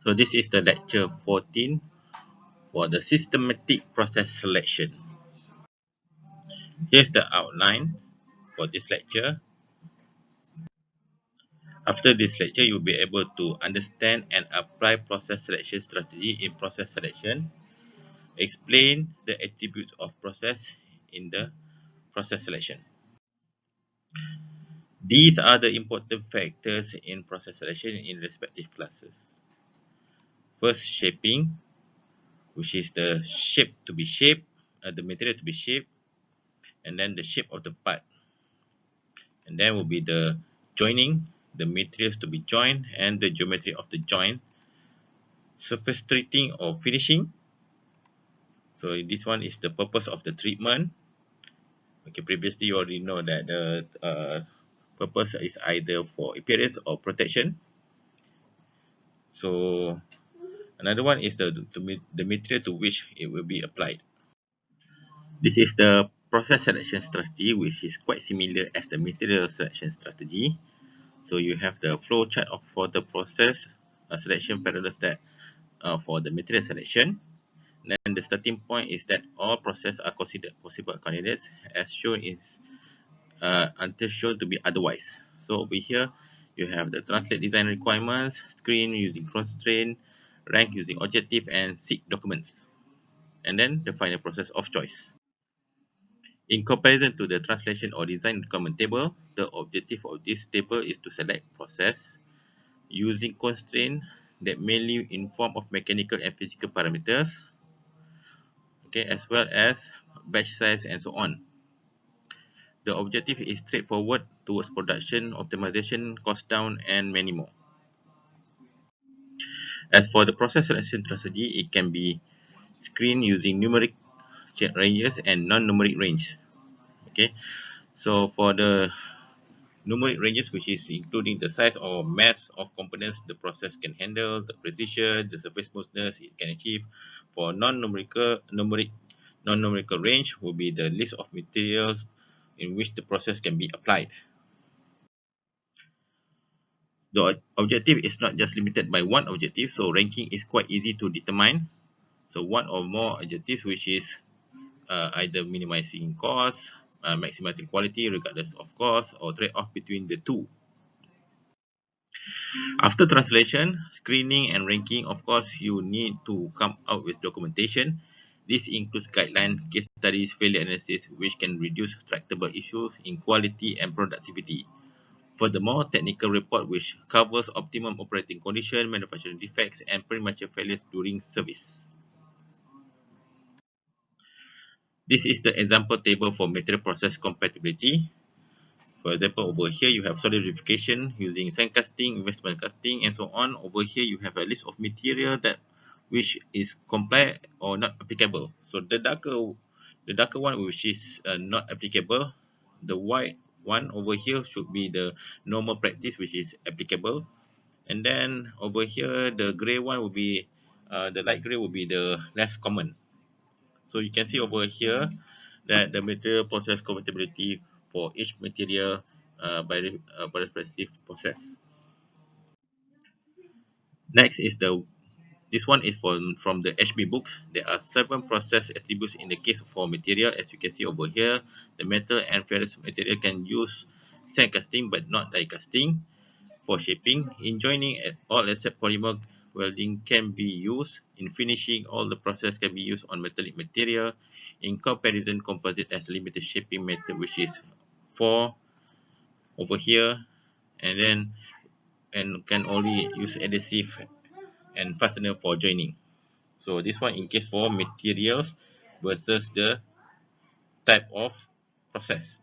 So this is the lecture 14 for the systematic process selection. Here's the outline for this lecture. After this lecture, you'll be able to understand and apply process selection strategy in process selection, explain the attributes of process in the process selection. These are the important factors in process selection in respective classes. First, shaping, which is the shape to be shaped, the material to be shaped, and then the shape of the part. And then will be the joining, the materials to be joined, and the geometry of the joint. Surface treating or finishing. So this one is the purpose of the treatment. Okay, previously you already know that the purpose is either for appearance or protection. So another one is the material to which it will be applied. This is the process selection strategy, which is quite similar as the material selection strategy. So you have the flow chart for the process selection parallels that for the material selection. Then the starting point is that all processes are considered possible candidates as shown in until shown to be otherwise. So over here, you have the translate design requirements, screen using constraint, rank using objective, and seek documents. And then the final process of choice. In comparison to the translation or design requirement table, the objective of this table is to select process using constraint that mainly in form of mechanical and physical parameters, okay, as well as batch size and so on. The objective is straightforward towards production, optimization, cost down, and many more. As for the process selection strategy, it can be screened using numeric ranges and non-numeric range. Okay, so for the numeric ranges, which is including the size or mass of components the process can handle, the precision, the surface smoothness it can achieve. For non-numerical range will be the list of materials in which the process can be applied. The objective is not just limited by one objective, so ranking is quite easy to determine. So one or more objectives, which is either minimizing cost, maximizing quality regardless of cost, or trade-off between the two. After translation, screening and ranking, of course, you need to come out with documentation. This includes guidelines, case studies, failure analysis, which can reduce tractable issues in quality and productivity. Furthermore, technical report which covers optimum operating condition, manufacturing defects, and premature failures during service. This is the example table for material process compatibility. For example, over here you have solidification using sand casting, investment casting, and so on. Over here you have a list of material that which is compliant or not applicable. So the darker one which is not applicable, the white one over here should be the normal practice which is applicable. And then over here the gray one will be the light gray will be the less common. So you can see over here that the material process compatibility for each material by respective process. Next is this one is from the HB books. There are 7 process attributes in the case for material. As you can see over here, the metal and ferrous material can use sand casting but not die casting. For shaping, in joining all except polymer welding can be used. In finishing, all the process can be used on metallic material. In comparison, composite has limited shaping method, which is 4 over here, and can only use adhesive and fastener for joining. So this one in case for materials versus the type of process,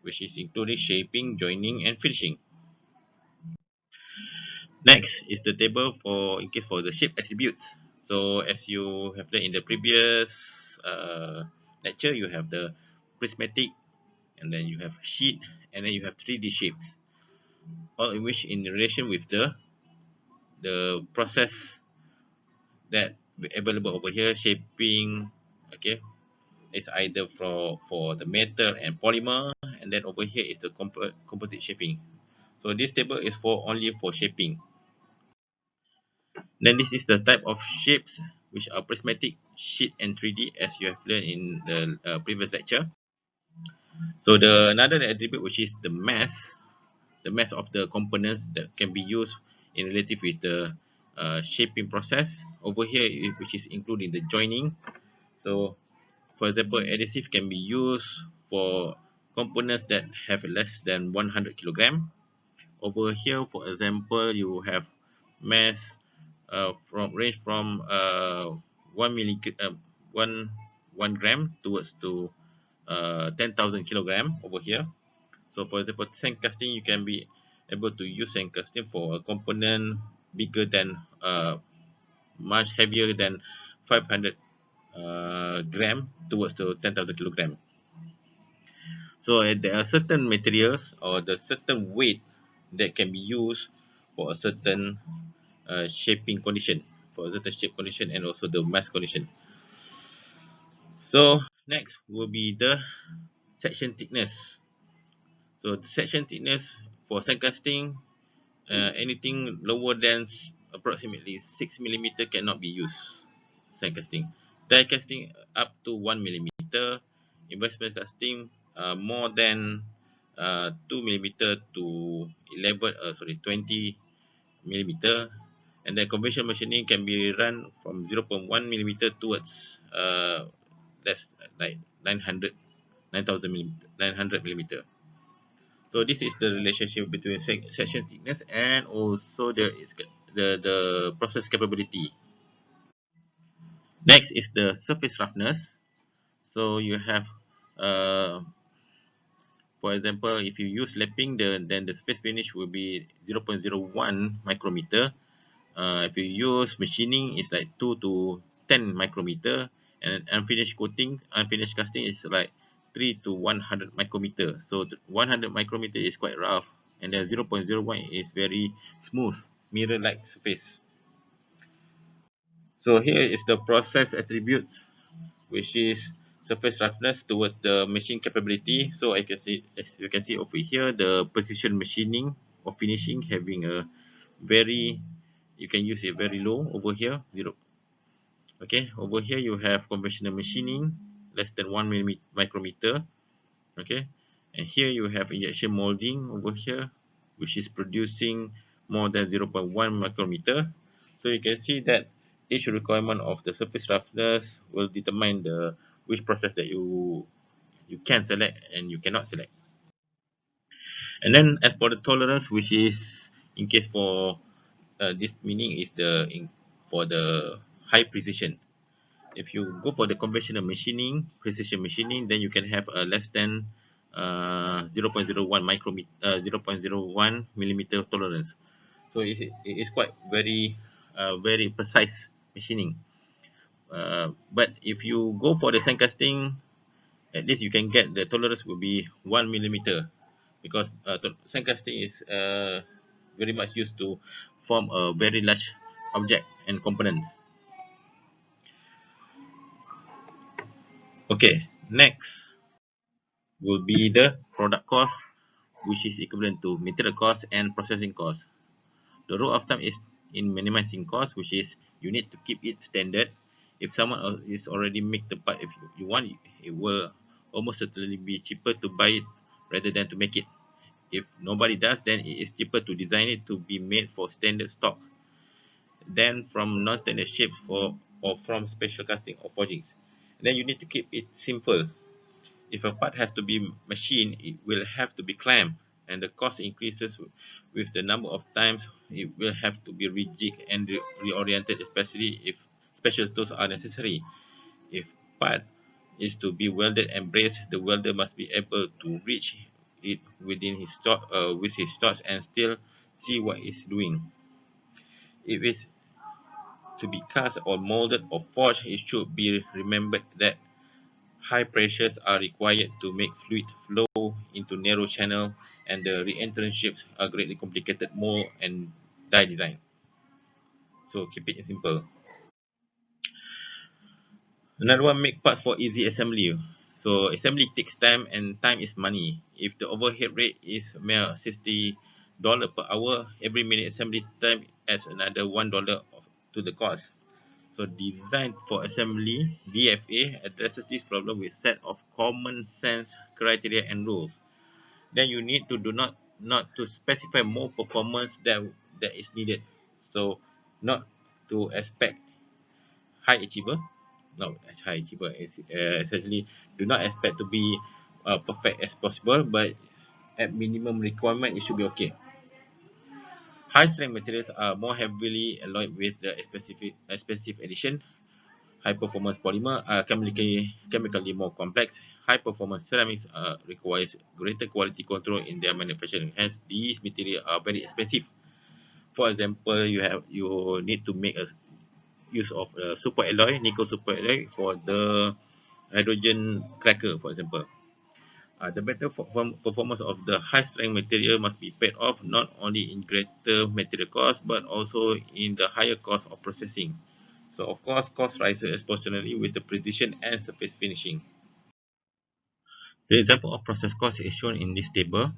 which is including shaping, joining, and finishing. Next is the table for in case for the shape attributes. So as you have learned in the previous lecture, you have the prismatic, and then you have sheet, and then you have 3D shapes, all in which in relation with the process that available over here. Shaping, okay, is either for the metal and polymer, and then over here is the composite shaping. So this table is for only for shaping. Then this is the type of shapes which are prismatic, sheet, and 3D, as you have learned in the previous lecture. So the another attribute, which is the mass of the components that can be used in relative with the shaping process. Over here, which is including the joining. So, for example, adhesive can be used for components that have less than 100 kilogram. Over here, for example, you have mass from range from 1 milli, one 1 gram towards to 10,000 kilogram over here. So for example, sand casting, you can be able to use sand casting for a component bigger than much heavier than 500 gram towards to 10,000 kilogram. So there are certain materials or the certain weight that can be used for a certain shaping condition, for a certain shape condition, and also the mass condition. So next will be the section thickness. So the section thickness for sand casting, anything lower than approximately 6 millimeter cannot be used. Sand casting, die casting up to 1 millimeter, investment casting more than 2 millimeter to 20 millimeter, and then conventional machining can be run from 0.1 millimeter towards less like 900 9,000 millimeter, 900 millimeter. So this is the relationship between section thickness and also the process capability. Next is the surface roughness. So you have, uh, for example, if you use lapping, then the surface finish will be 0.01 micrometer. If you use machining, it's like 2 to 10 micrometer, and unfinished coating, unfinished casting is like 3 to 100 micrometer. So 100 micrometer is quite rough, and then 0.01 is very smooth, mirror-like surface. So here is the process attributes, which is surface roughness towards the machine capability. So I can see, as you can see over here, the precision machining or finishing having a very, you can use it very low over here, 0. Okay, over here you have conventional machining, less than 1 micrometer. Okay, and here you have injection molding over here, which is producing more than 0.1 micrometer. So you can see that each requirement of the surface roughness will determine the which process that you can select and you cannot select. And then as for the tolerance, which is in case for this meaning is for the high precision. If you go for the conventional machining, precision machining, then you can have a less than 0.01 micrometer, 0.01 millimeter tolerance. So it is quite very precise machining. But if you go for the sand casting, at least you can get the tolerance will be 1 millimeter, because sand casting is very much used to form a very large object and components. Okay, next will be the product cost, which is equivalent to material cost and processing cost. The rule of thumb is in minimizing cost, which is you need to keep it standard. If someone is already make the part, if you want, it will almost certainly be cheaper to buy it rather than to make it. If nobody does, then it is cheaper to design it to be made for standard stock than from non-standard shapes or from special casting or forgings. Then you need to keep it simple. If a part has to be machined, it will have to be clamped, and the cost increases with the number of times it will have to be rejigged and reoriented, especially if special tools are necessary. If part is to be welded and braced, the welder must be able to reach it within his with his torch and still see what he's doing. If it's to be cast or molded or forged, it should be remembered that high pressures are required to make fluid flow into narrow channel, and the re-entrance shapes are greatly complicated mold and die design. So keep it simple. Another one, make parts for easy assembly. So assembly takes time and time is money. If the overhead rate is mere $60 per hour, every minute assembly time adds another $1 to the cost. So designed for assembly, BFA addresses this problem with set of common sense criteria and rules. Then you need to do not to specify more performance that is needed. So not to expect high achiever, no high achiever is essentially do not expect to be perfect as possible, but at minimum requirement it should be okay. High strength materials are more heavily alloyed with the expensive addition. High performance polymer are chemically more complex. High performance ceramics requires greater quality control in their manufacturing. Hence, these materials are very expensive. For example, you need to make a use of a super alloy, nickel super alloy for the hydrogen cracker, for example. The better performance of the high strength material must be paid off not only in greater material cost but also in the higher cost of processing. So of course, cost rises proportionally with the precision and surface finishing. The example of process cost is shown in this table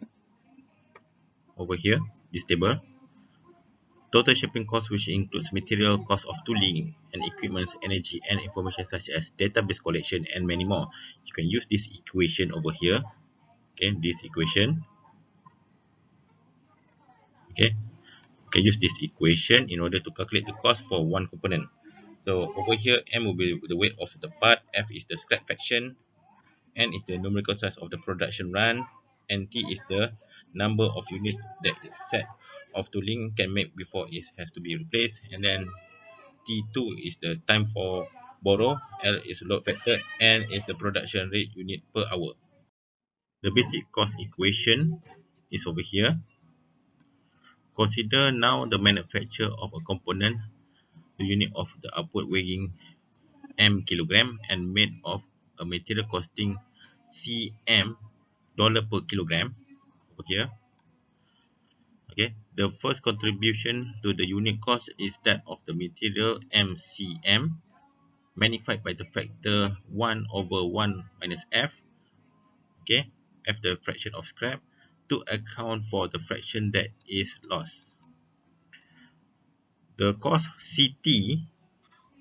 over here. This table, total shipping cost, which includes material cost of tooling and equipment's energy and information such as database collection and many more. You can use this equation over here. Okay, this equation. Okay, you can use this equation in order to calculate the cost for one component. So over here, M will be the weight of the part, F is the scrap fraction, N is the numerical size of the production run, and T is the number of units that set of tooling can make before it has to be replaced. And then T2 is the time for borrow, L is load factor, N is the production rate unit per hour. The basic cost equation is over here. Consider now the manufacture of a component, the unit of the output weighing M kilogram and made of a material costing CM dollar per kilogram over here. Okay, the first contribution to the unit cost is that of the material MCM magnified by the factor 1 over 1 minus F. Okay, F the fraction of scrap to account for the fraction that is lost. The cost CT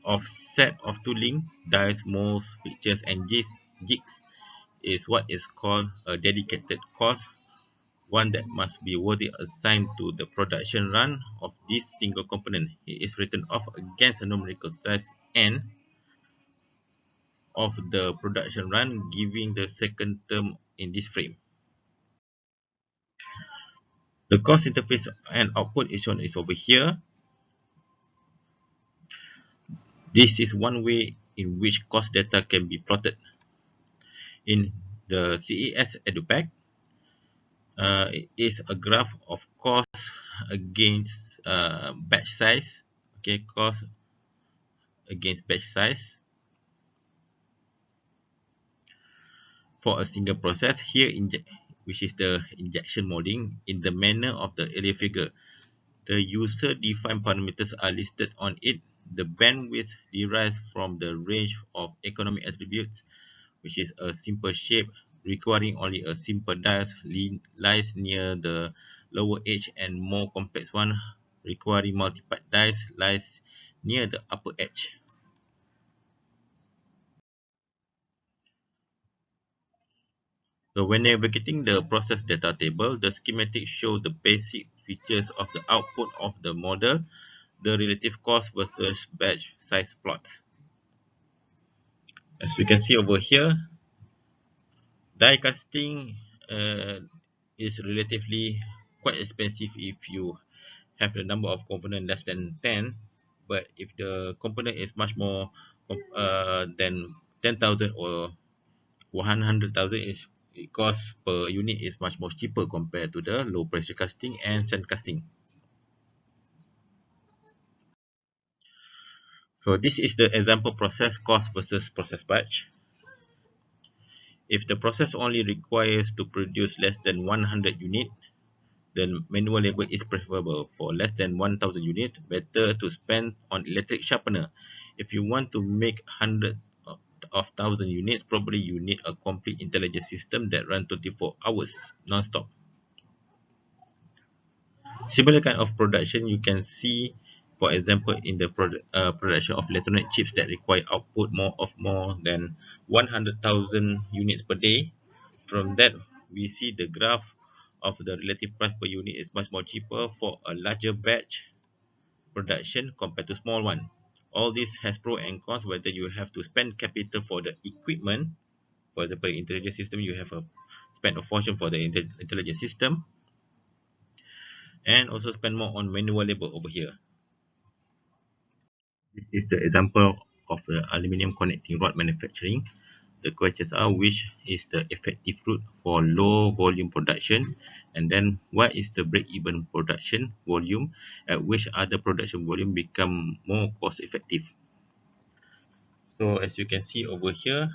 of set of tooling, dies, molds, fixtures and jigs is what is called a dedicated cost, one that must be worthy assigned to the production run of this single component. It is written off against a numerical size n of the production run, giving the second term in this frame. The cost interface and output is shown is over here. This is one way in which cost data can be plotted. In the CES EduPack, it is a graph of cost against batch size. Okay, cost against batch size for a single process. Here, which is the injection molding, in the manner of the earlier figure. The user-defined parameters are listed on it. The bandwidth derives from the range of economic attributes, which is a simple shape requiring only a simple dies, lies near the lower edge, and more complex one requiring multiple dies lies near the upper edge. So when navigating the process data table, the schematic shows the basic features of the output of the model, the relative cost versus batch size plot. As we can see over here, die casting is relatively quite expensive if you have the number of components less than 10, but if the component is much more than 10,000 or 100,000, it cost per unit is much more cheaper compared to the low pressure casting and sand casting. So this is the example process cost versus process batch. If the process only requires to produce less than 100 units, then manual labor is preferable. For less than 1,000 units, better to spend on electric sharpener. If you want to make hundreds of 1,000 units, probably you need a complete intelligent system that runs 24 hours non-stop. Similar kind of production you can see For example, in the production of electronic chips that require output more than 100,000 units per day. From that, we see the graph of the relative price per unit is much more cheaper for a larger batch production compared to small one. All this has pro and cons, whether you have to spend capital for the equipment. For example, intelligent system, you have a spend a fortune for the intelligent system, and also spend more on manual labor over here. This is the example of the aluminum connecting rod manufacturing. The questions are, which is the effective route for low volume production, and then what is the break-even production volume at which other production volume become more cost effective. So as you can see over here,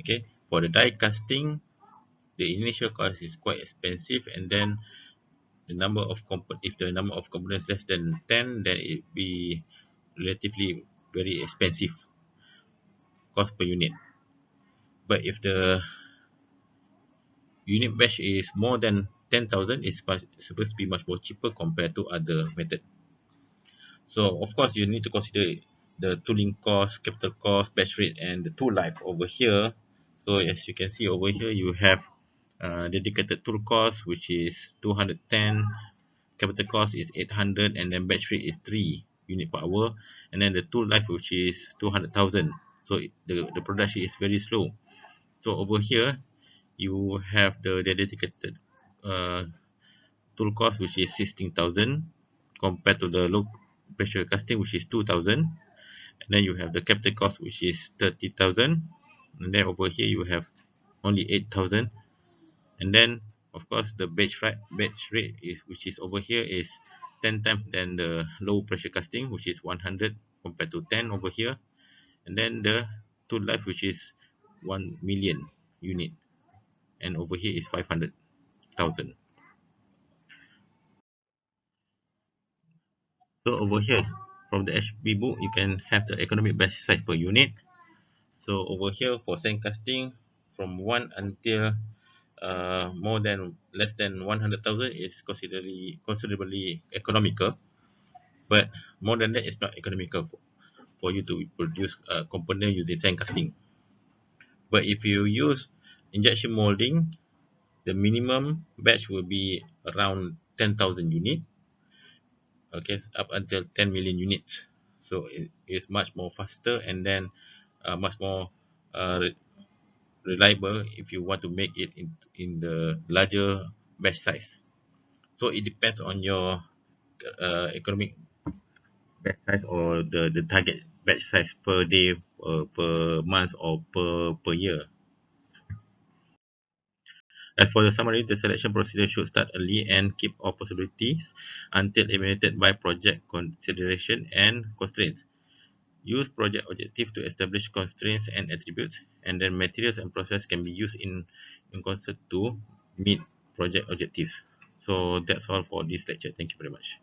okay, for the die casting, the initial cost is quite expensive, and then if the number of components less than 10, then it be relatively very expensive cost per unit. But if the unit batch is more than 10,000, it's supposed to be much more cheaper compared to other method. So of course you need to consider the tooling cost, capital cost, batch rate, and the tool life over here. So as you can see over here, you have dedicated tool cost, which is 210, capital cost is 800, and then batch rate is 3 unit per hour, and then the tool life, which is 200,000. So the production is very slow. So over here you have the dedicated uh, tool cost, which is 16,000, compared to the low pressure casting, which is 2,000. And then you have the capital cost, which is 30,000, and then over here you have only 8,000. And then of course the batch rate is, which is over here, is 10 times than the low pressure casting, which is 100 compared to 10 over here. And then the tool life, which is 1 million unit, and over here is 500,000. So over here, from the HB book, you can have the economic batch size per unit. So over here for sand casting, from 1 until more than less than 100,000 is considerably economical. But more than that, it's not economical for you to produce a component using sand casting. But if you use injection molding, the minimum batch will be around 10,000 units, okay, up until 10 million units. So it is much more faster, and then much more uh, reliable if you want to make it in the larger batch size. So it depends on your economic batch size, or the target batch size per day, per month, or per year. As for the summary, the selection procedure should start early and keep all possibilities until eliminated by project consideration and constraints. Use project objective to establish constraints and attributes, and then materials and process can be used in concert to meet project objectives. So that's all for this lecture. Thank you very much.